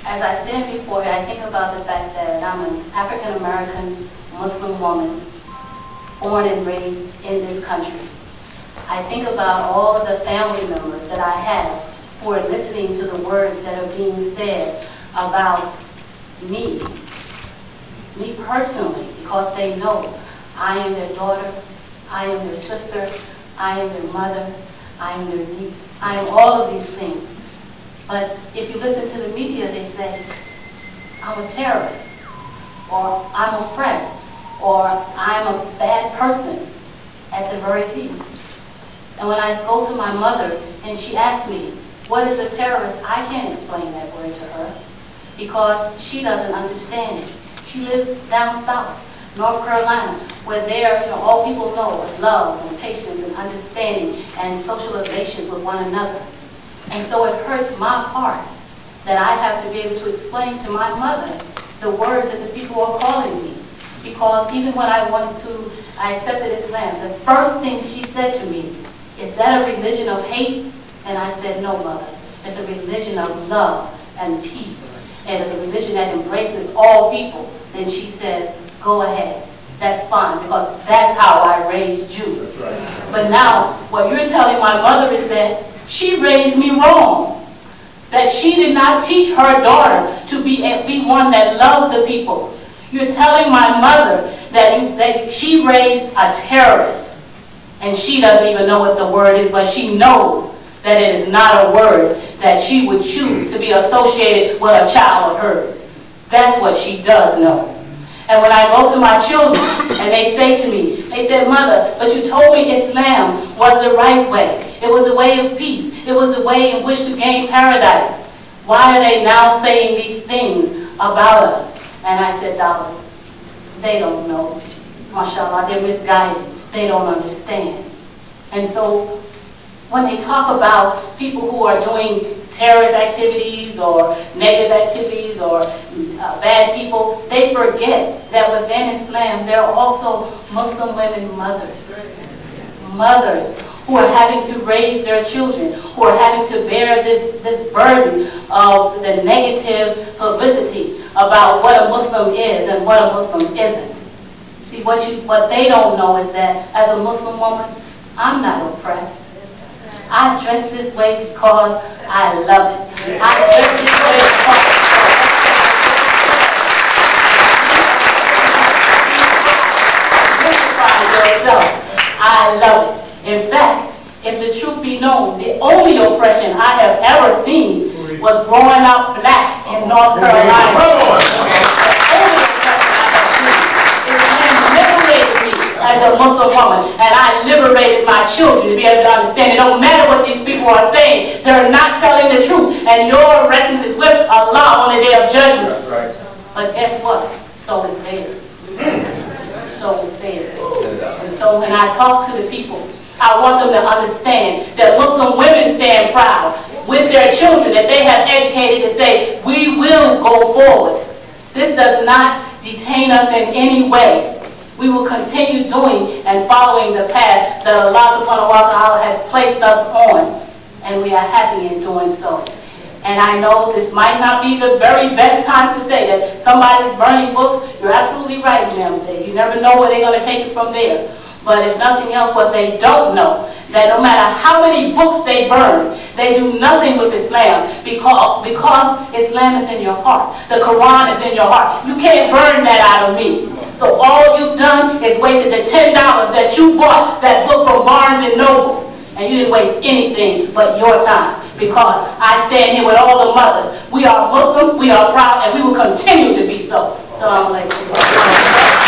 As I stand before you, I think about the fact that I'm an African American Muslim woman, born and raised in this country. I think about all of the family members that I have who are listening to the words that are being said about me personally, because they know I am their daughter, I am their sister, I am their mother, I am their niece, I am all of these things. But if you listen to the media, they say, I'm a terrorist, or I'm oppressed, or I'm a bad person at the very least. And when I go to my mother and she asks me, what is a terrorist? I can't explain that word to her because she doesn't understand it. She lives down south, North Carolina, where there, all people know is love and patience and understanding and socialization with one another. And so it hurts my heart that I have to be able to explain to my mother the words that the people are calling me. Because even when I accepted Islam, the first thing she said to me, is that a religion of hate? And I said, no, mother. It's a religion of love and peace. And it's a religion that embraces all people. Then she said, go ahead. That's fine, because that's how I raised you. That's right. But now, what you're telling my mother is that she raised me wrong. That she did not teach her daughter to be one that loved the people. You're telling my mother that she raised a terrorist. And she doesn't even know what the word is, but she knows that it is not a word that she would choose to be associated with a child of hers. That's what she does know. And when I go to my children and they say to me, they said, Mother, but you told me Islam was the right way. It was the way of peace. It was the way in which to gain paradise. Why are they now saying these things about us? And I said, darling, they don't know. MashaAllah, they're misguided. They don't understand. And so when they talk about people who are doing terrorist activities or negative activities or bad people, they forget that within Islam there are also Muslim women mothers. Mothers who are having to raise their children, who are having to bear this burden of the negative publicity about what a Muslim is and what a Muslim isn't. See, what they don't know is that as a Muslim woman, I'm not oppressed. I dress this way because I love it. I dress this way because I love it. In fact, if the truth be known, the only oppression I have ever seen was growing up black in North Carolina. The only oppression I have seen. Islam liberated me as a Muslim woman, and I liberated my children to be able to understand that no matter what these people are saying, they're not telling the truth, and your reckoning is with Allah on the day of judgment. That's right. But guess what? So is theirs. So is theirs. And so when I talk to the people, I want them to understand that Muslim women stand proud with their children that they have educated to say, we will go forward. This does not detain us in any way. We will continue doing and following the path that Allah subhanahu wa ta'ala has placed us on. And we are happy in doing so. And I know this might not be the very best time to say that somebody's burning books. You're absolutely right, ma'am. You never know where they're going to take it from there. But if nothing else, what they don't know, that no matter how many books they burn, they do nothing with Islam because Islam is in your heart. The Quran is in your heart. You can't burn that out of me. So all you've done is wasted the $10 that you bought that book from Barnes and Nobles. And you didn't waste anything but your time. Because I stand here with all the mothers. We are Muslims, we are proud, and we will continue to be so. Assalamu alaikum.